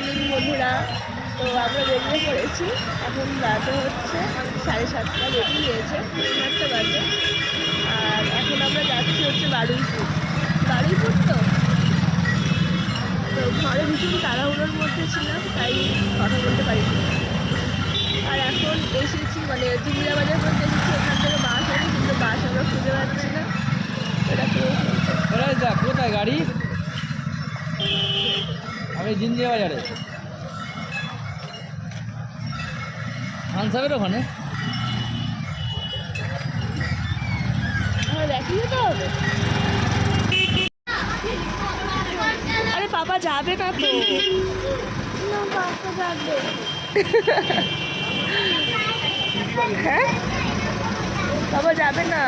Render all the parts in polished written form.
Morning বন্ধুরা। তো আমরা বেরিয়ে পড়েছি, এখন রাতে হচ্ছে 7:30 বেরিয়ে গিয়েছে, 8টা বাজে। আর এখন আমরা যাচ্ছি হচ্ছে বারুইপুর। তো ঘরে ভীষণ তাড়াহুড়োর মধ্যে ছিলাম, তাই কথা বলতে পারিনি। আর এখন এসেছি মানে জিঞ্জিরা বাজার মধ্যে এসেছি, এখান থেকে বাস আছে কিন্তু বাস আমরা খুঁজে পাচ্ছি না। এটা কোথায় গাড়ি? আমি জিঞ্জিরা বাজারে হানসাবের ওখানে। দেখি যেতে হবে। আরে পাপা যাবে না তো। না পাপা যাবে। হ্যাঁ বাবা যাবে না।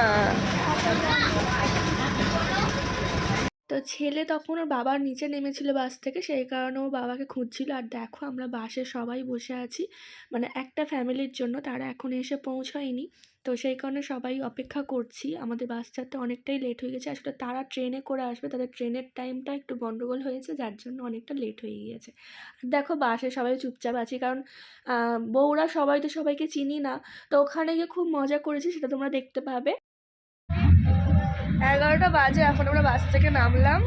তো ছেলে তখন ওর বাবার নিচে নেমেছিল বাস থেকে, সেই কারণে ও বাবাকে খুঁজছিল। আর দেখো আমরা বাসে সবাই বসে আছি, মানে একটা ফ্যামিলির জন্য, তারা এখন এসে পৌঁছায়নি। তো সেই কারণে সবাই অপেক্ষা করছি। আমাদের বাস ছাড়তে অনেকটাই লেট হয়ে গেছে, আসলে তারা ট্রেনে করে আসবে, তাদের ট্রেনের টাইমটা একটু গন্ডগোল হয়েছে, যার জন্য অনেকটা লেট হয়ে গিয়েছে। আর দেখো বাসে সবাই চুপচাপ আছি, কারণ বউরা সবাই তো সবাইকে চিনি না। তো ওখানে গিয়ে খুব মজা করেছি, সেটা তোমরা দেখতে পাবে। 11টা বাজে, এখন আমরা বাস থেকে নামলাম।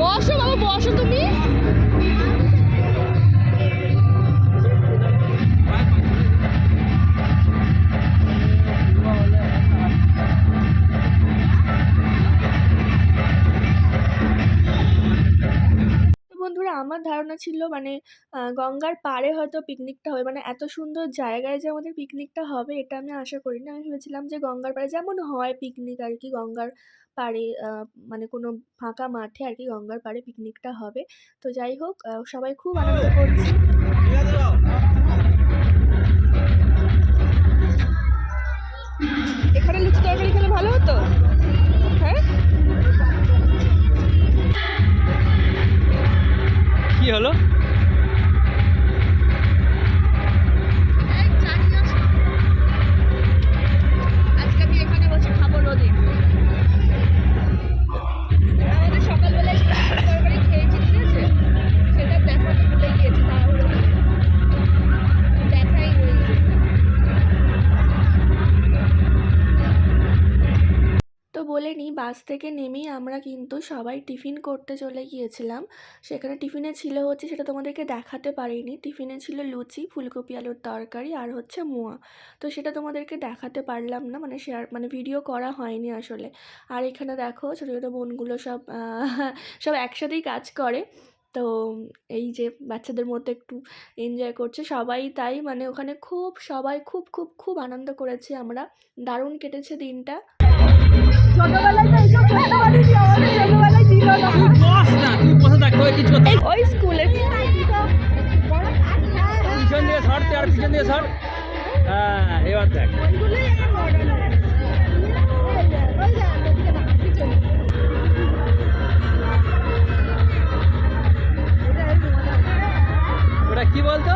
বসো বাবা, বসো তুমি। বন্ধুরা আমার ধারণা ছিল মানে গঙ্গার পাড়ে হয়তো পিকনিকটা হবে, মানে এত সুন্দর জায়গায় যে আমাদের পিকনিকটা হবে এটা আমি আশা করিনি। আমি ভেবেছিলাম যে গঙ্গার পাড়ে যেমন হয় পিকনিক আর কি, গঙ্গার পাড়ে মানে কোনো ফাঁকা মাঠে আর কি গঙ্গার পাড়ে পিকনিকটা হবে। তো যাই হোক, সবাই খুব আনন্দ করছি। এখানে লুচি তরকারি খেলে ভালো হতো। হ্যাঁ কি হলো? আজকে আমি এখানে বসে খাবো রোদে। আমাদের সকালবেলায় তরকারি খেয়েছি, ঠিক আছে, সেটা দেখাতে ভুলে গিয়েছি, তাড়াহুড়ো করে দেখাই হয়েছে। তো বলে নিই, বাস থেকে নেমেই আমরা কিন্তু সবাই টিফিন করতে চলে গিয়েছিলাম। সেখানে টিফিনে ছিল হচ্ছে, সেটা তোমাদেরকে দেখাতে পারিনি, টিফিনে ছিল লুচি, ফুলকপি আলুর তরকারি আর হচ্ছে মোয়া। তো সেটা তোমাদেরকে দেখাতে পারলাম না, মানে শেয়ার মানে ভিডিও করা হয়নি আসলে। আর এখানে দেখো ছোটো ছোটো বোনগুলো সব সব একসাথেই কাজ করে। তো এই যে বাচ্চাদের মধ্যে একটু এনজয় করছে সবাই, তাই মানে ওখানে খুব সবাই খুব খুব খুব আনন্দ করেছি আমরা, দারুণ কেটেছে দিনটা। ছোটবেলায় তো এইসব করতে পারিনি, আমাদের ছোটবেলায় ছিল না। বস না, তুই বসে থাকতে হয় কিছু করতে। ওই স্কুলে পিছন দিয়ে সরতে আর পিছন দিয়ে সর। হ্যাঁ এবার দেখ। ওটা কি বলতো?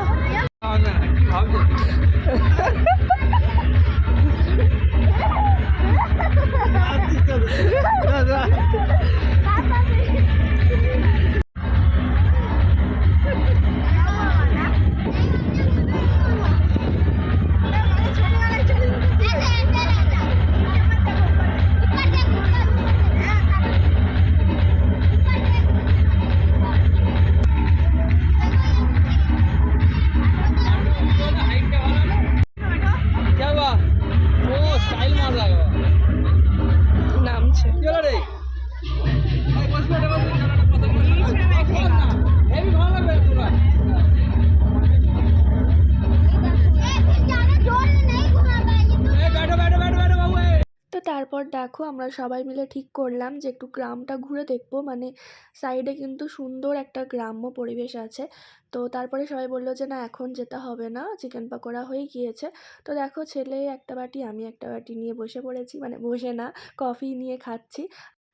তারপর দেখো আমরা সবাই মিলে ঠিক করলাম যে একটু গ্রামটা ঘুরে দেখবো, মানে সাইডে কিন্তু সুন্দর একটা গ্রাম্য পরিবেশ আছে। তো তারপরে সবাই বললো যে না এখন যেতে হবে না, চিকেন পকোড়া হয়ে গিয়েছে। তো দেখো ছেলে একটা বাটি আমি একটা বাটি নিয়ে বসে পড়েছি, মানে বসে না, কফি নিয়ে খাচ্ছি।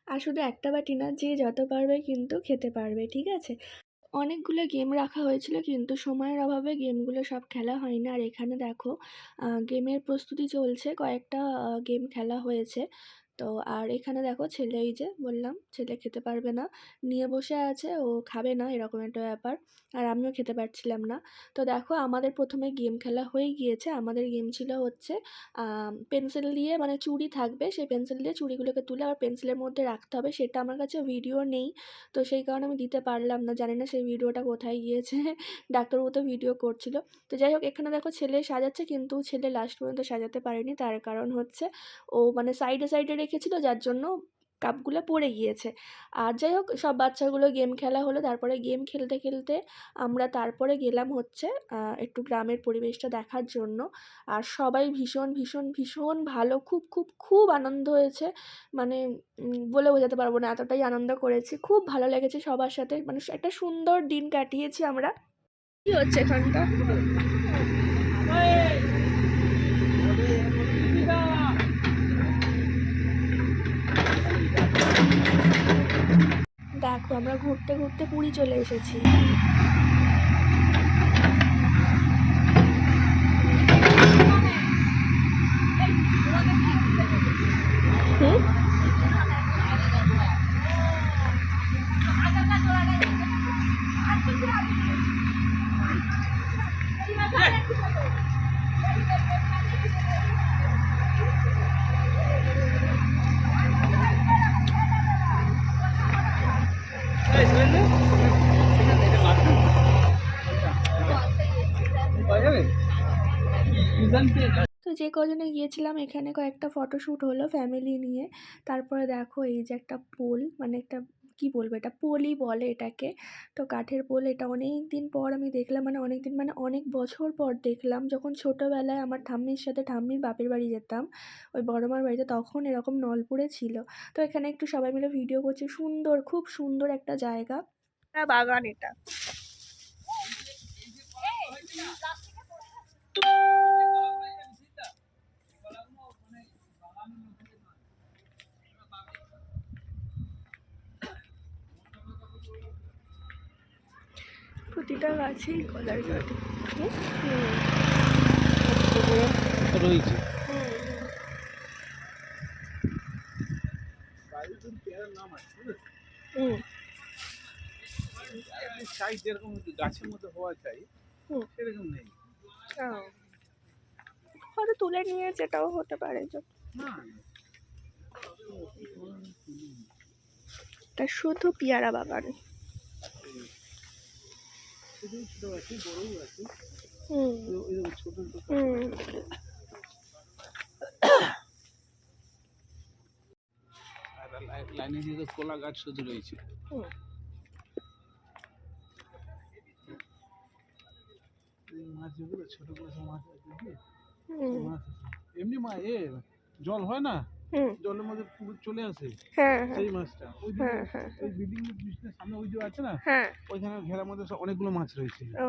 আর শুধু একটা বাটি না, যে যত পারবে কিন্তু খেতে পারবে, ঠিক আছে। অনেকগুলো গেম রাখা হয়েছিল কিন্তু সময়ের অভাবে গেমগুলো সব খেলা হয়নি। আর এখানে দেখো গেমের প্রস্তুতি চলছে, কয়েকটা গেম খেলা হয়েছে। তো আর এখানে দেখো ছেলে, এই যে বললাম ছেলে খেতে পারবে না, নিয়ে বসে আছে, ও খাবে না, এরকম একটা ব্যাপার। আর আমিও খেতে পারছিলাম না। তো দেখো আমাদের প্রথমে গেম খেলা হয়ে গিয়েছে। আমাদের গেম ছিল হচ্ছে পেন্সিল দিয়ে, মানে চুড়ি থাকবে, সেই পেন্সিল দিয়ে চুড়িগুলোকে তুলে আবার পেন্সিলের মধ্যে রাখতে হবে। সেটা আমার কাছে ভিডিও নেই, তো সেই কারণে আমি দিতে পারলাম না, জানি না সেই ভিডিওটা কোথায় গিয়েছে। ডাক্তারবাবু তো ভিডিও করছিল। তো যাই হোক, এখানে দেখো ছেলে সাজাচ্ছে কিন্তু ছেলে লাস্ট পর্যন্ত সাজাতে পারেনি। তার কারণ হচ্ছে ও মানে সাইডে সাইডে রেখেছিল, যার জন্য কাপগুলো পড়ে গিয়েছে। আর যাই হোক, সব বাচ্চাগুলো গেম খেলা হলো। তারপরে গেম খেলতে খেলতে আমরা তারপরে গেলাম হচ্ছে একটু গ্রামের পরিবেশটা দেখার জন্য। আর সবাই ভীষণ ভীষণ ভীষণ ভালো, খুব খুব খুব আনন্দ হয়েছে। মানে বলে বোঝাতে পারবো না, এতটাই আনন্দ করেছি, খুব ভালো লেগেছে সবার সাথে, মানে একটা সুন্দর দিন কাটিয়েছি আমরা। কি হচ্ছে এখানটা? দেখো আমরা ঘুরতে ঘুরতে পুরী চলে এসেছি। হুম। তো যে কজনে গিয়েছিলাম এখানে কয়েকটা ফটোশ্যুট হলো ফ্যামিলি নিয়ে। তারপরে দেখো এই যে একটা পোল, মানে একটা কি বলবো, এটা পোলই বলে এটাকে। তো কাঠের পোল, এটা অনেক দিন পর আমি দেখলাম, মানে অনেক দিন মানে অনেক বছর পর দেখলাম। যখন ছোটোবেলায় আমার ঠাম্মির সাথে ঠাম্মির বাপের বাড়ি যেতাম, ওই বড়মার বাড়িতে, তখন এরকম নলপুরে ছিল। তো এখানে একটু সবাই মিলে ভিডিও করছি, সুন্দর, খুব সুন্দর একটা জায়গা, বাগান এটা। প্রতিটা গাছেই কলার গাছ। হুম রয়েছে। হুম সাইজ যেরকম গাছের মধ্যে হওয়া চাই হুম। সেরকম নেই। হয়তো তুলে নিয়ে যেটাও হতে পারে যে না এটা শুধু পেয়ারা বাগান। ছোট আছে, বড়ও আছে। হুম ওই ছোট হুম। লাইনে দিয়ে তো কলা গাছ শুধু রয়েছে। হুম। মাছ যেগুলো ছোট করে মাছ আছে, হুম মাছ আছে এমনি জল হয় না, হুম। জলের মধ্যে পুরো চলে আসে হ্যাঁ হ্যাঁ সেই মাছটা। ওই হ্যাঁ হ্যাঁ ওই বিল্ডিং এর সামনে ওই যে আছে না, হ্যাঁ। ওইখানে ঘেরার মধ্যে অনেকগুলো মাছ রয়েছে। ও,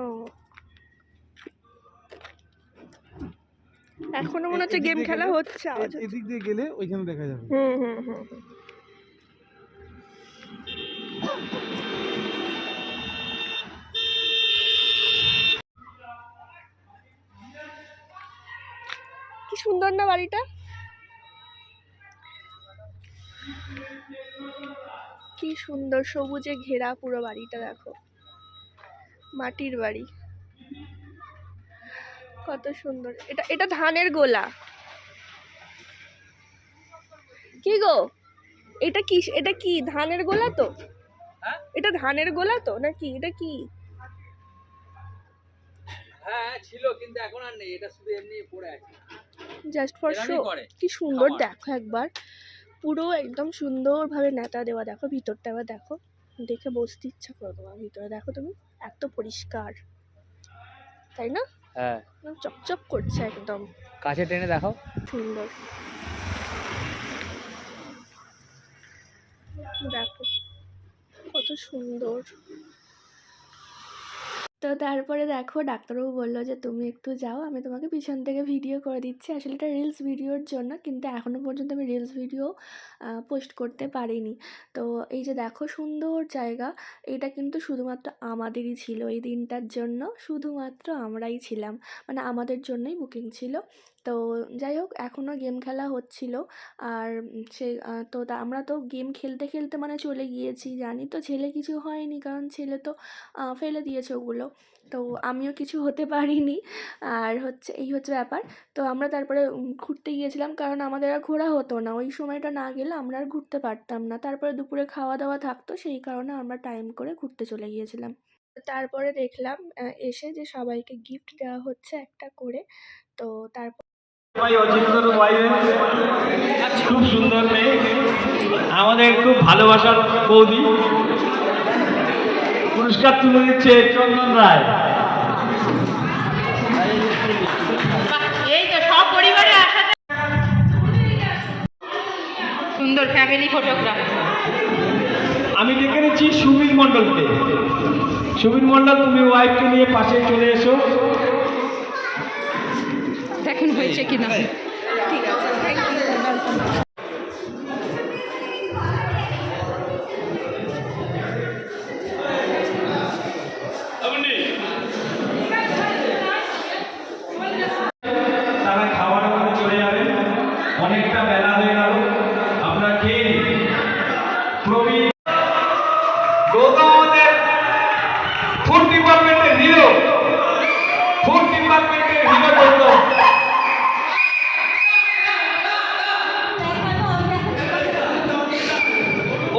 এখনো মনে হচ্ছে গেম খেলা হচ্ছে, আওয়াজ হচ্ছে। এদিক দিয়ে গেলে ওইখানে দেখা যাবে। হুম হুম হুম হুম। কি সুন্দর না বাড়িটা, কি সুন্দর সবুজে ঘেরা পুরো বাড়িটা। দেখো মাটির বাড়ি, কত সুন্দর। এটা এটা ধানের গোলা। কি গো, এটা কি, এটা কি ধানের গোলা তো? এটা ধানের গোলা তো নাকি, এটা কি? হ্যাঁ ছিল, কিন্তু এখন আর নেই, এটা শুধু এমনি পড়ে আছে, জাস্ট ফর শো। কি সুন্দর দেখো একবার, পুরো একদম সুন্দরভাবে নেতা দেওয়া। দেখো ভিতরটা এবার দেখো, দেখে বসতে ইচ্ছা করে তোমার। ভিতরে দেখো তুমি, এত পরিষ্কার, তাই না? হ্যাঁ, চকচক করছে একদম, কাছে টেনে দেখো। সুন্দর। দেখো কত সুন্দর। তো তারপরে দেখো ডাক্তারবাবু বললো যে তুমি একটু যাও, আমি তোমাকে পিছন থেকে ভিডিও করে দিচ্ছি। আসলে এটা রিলস ভিডিওর জন্য, কিন্তু এখনও পর্যন্ত আমি রিলস ভিডিও পোস্ট করতে পারিনি। তো এই যে দেখো সুন্দর জায়গা, এটা কিন্তু শুধুমাত্র আমাদেরই ছিল এই দিনটার জন্য, শুধুমাত্র আমরাই ছিলাম, মানে আমাদের জন্যই বুকিং ছিল। তো যাই হোক এখনও গেম খেলা হচ্ছিল। আর তো আমরা তো গেম খেলতে খেলতে মানে চলে গিয়েছি, জানি তো ছেলে কিছু হয়নি, কারণ ছেলে তো ফেলে দিয়েছে ওগুলো। তো আমিও কিছু হতে পারিনি। আর হচ্ছে এই হচ্ছে ব্যাপার। তো আমরা তারপরে ঘুরতে গিয়েছিলাম, কারণ আমাদের আর ঘোরা হতো না, ওই সময়টা না গেলে আমরা আর ঘুরতে পারতাম না। তারপরে দুপুরে খাওয়া দাওয়া থাকতো, সেই কারণে আমরা টাইম করে ঘুরতে চলে গিয়েছিলাম। তারপরে দেখলাম এসে যে সবাইকে গিফট দেওয়া হচ্ছে একটা করে। তো তারপর ভাই অচিন্তর ওয়াইফ খুব সুন্দর মেয়ে, আমাদের খুব ভালোবাসার বৌদি, পুরস্কার তুলে দিচ্ছে চন্দন রায়। এই তো সব পরিবারে একসাথে সুন্দর ফ্যামিলি ফটোগ্রাফ। আমি ডেকে নিচ্ছি সুবীর মণ্ডলকে। সুবীর মণ্ডল, তুমি ওয়াইফকে নিয়ে পাশে চলে এসো। দেখুন হয়েছে কিনা। ঠিক আছে, থ্যাংক ইউ। তারা খাওয়ার করে চলে যাবে, অনেকটা বেলা হয়ে গেল, আমরা খেয়ে নিই। প্রবীণ গৌতম আমাদের ফুড ডিপার্টমেন্টের হিরো, ফুড ডিপার্টমেন্টের হিরো গৌতম।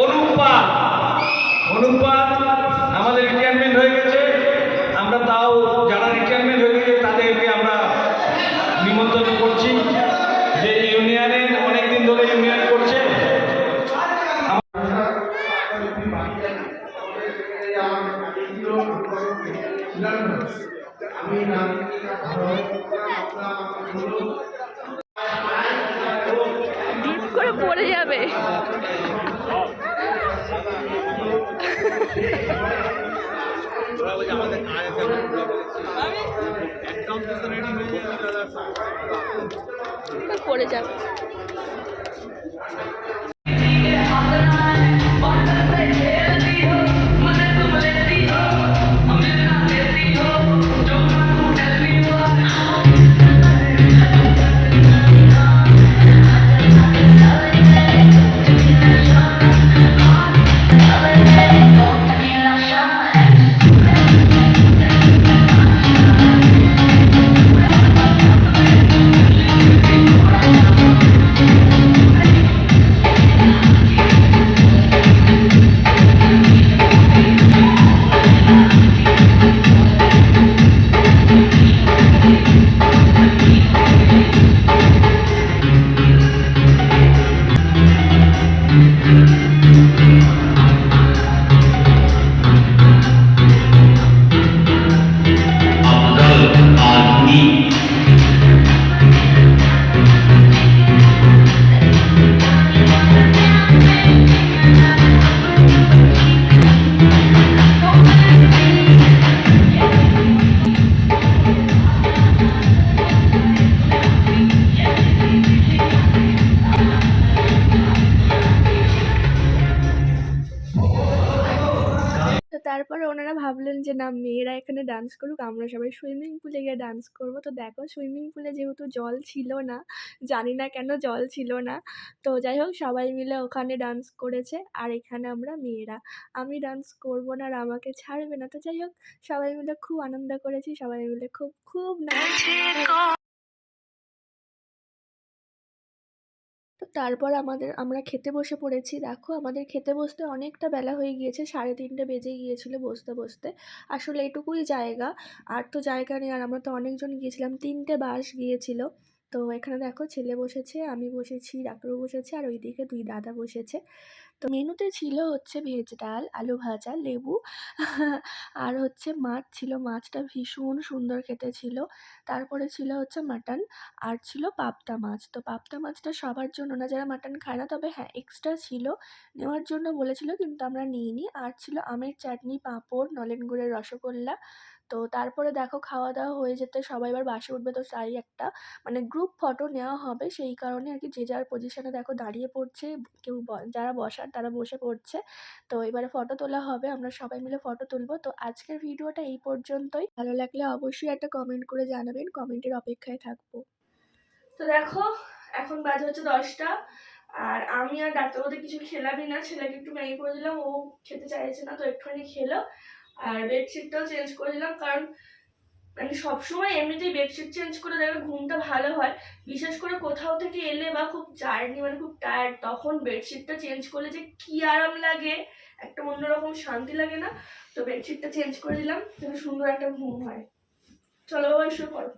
অনুপা, অনুপা আমাদের রিটায়ারমেন্ট হয়ে গেছে, আমরা তাও যারা রিটায়ারমেন্ট হয়ে গেছে তাদেরকে আমরা নিমন্ত্রণ করছি, যে ইউনিয়নের অনেকদিন ধরে ইউনিয়ন করছে। ডিপ করে পড়ে যাবে। পড়ে যাবে। তো তারপরে ওনারা ভাবলেন যে না মেয়েরা এখানে ডান্স করুক, আমরা সবাই সুইমিং পুলে গিয়ে ডান্স করব। তো দেখো সুইমিং পুলে যেহেতু জল ছিল না, জানি না কেন জল ছিল না, তো যাই হোক সবাই মিলে ওখানে ডান্স করেছে। আর এখানে আমরা মেয়েরা, আমি ডান্স করব না আর আমাকে ছাড়বে না, তো যাই হোক সবাই মিলে খুব আনন্দ করেছি, সবাই মিলে খুব খুব নাচ। তো তারপর আমরা খেতে বসে পড়েছি। দেখো আমাদের খেতে বসতে অনেকটা বেলা হয়ে গিয়েছে, 3:30 বেজে গিয়েছিল বসতে বসতে। আসলে এটুকুই জায়গা, আর তো জায়গা নেই, আর আমরা তো অনেকজন গিয়েছিলাম, 3টে বাস গিয়েছিল। তো এখানে দেখো ছেলে বসেছে, আমি বসেছি, ডাক্তারবাবু বসেছে আর ওইদিকে 2 দাদা বসেছে। তো মেনুতে ছিল হচ্ছে ভেজ ডাল, আলু ভাজা, লেবু আর হচ্ছে মাছ ছিল। মাছটা ভীষণ সুন্দর খেতে ছিল। তারপরে ছিল হচ্ছে মাটন আর ছিল পাবদা মাছ। তো পাবদা মাছটা সবার জন্য না, যারা মাটন খায় না, তবে হ্যাঁ এক্সট্রা ছিল, নেওয়ার জন্য বলেছিল কিন্তু আমরা নিইনি। আর ছিল আমের চাটনি, পাঁপড়, নলেন গুড়ের রসগোল্লা। তো তারপরে দেখো খাওয়া-দাওয়া হয়ে যেতে সবাই এবার বাসে উঠবে, তো তাই একটা মানে গ্রুপ ফটো নেওয়া হবে, সেই কারণে আর কি যে যার পজিশনে দেখো দাঁড়িয়ে পড়ছে। কেউ যারা বসার তারা বসে পড়ছে। তো এবারে ফটো তোলা হবে, আমরা সবাই মিলে ফটো তুলবো। তো আজকের ভিডিওটা এই পর্যন্তই। ভালো লাগলে অবশ্যই একটা কমেন্ট করে জানাবেন, কমেন্টের অপেক্ষায় থাকবো। তো দেখো এখন বাজে হচ্ছে 10টা, আর আমি আর ডাক্তারবাবু কিছু খেলামই না। ছেলেকে একটু ম্যাগি করে দিলাম, ও খেতে চাইছে না, তো একটুখানি খেলো। আর বেডশিটটাও চেঞ্জ করে দিলাম, কারণ মানে সবসময় এমনিতেই বেডশিট চেঞ্জ করে দেখবে ঘুমটা ভালো হয়। বিশেষ করে কোথাও থেকে এলে বা খুব জার্নি মানে খুব টায়ার্ড, তখন বেডশিটটা চেঞ্জ করলে যে কি আরাম লাগে, একটা অন্যরকম শান্তি লাগে না। তো বেডশিটটা চেঞ্জ করে দিলাম, যাতে সুন্দর একটা ঘুম হয়। চলো বাবা শুয়ে পড়ো।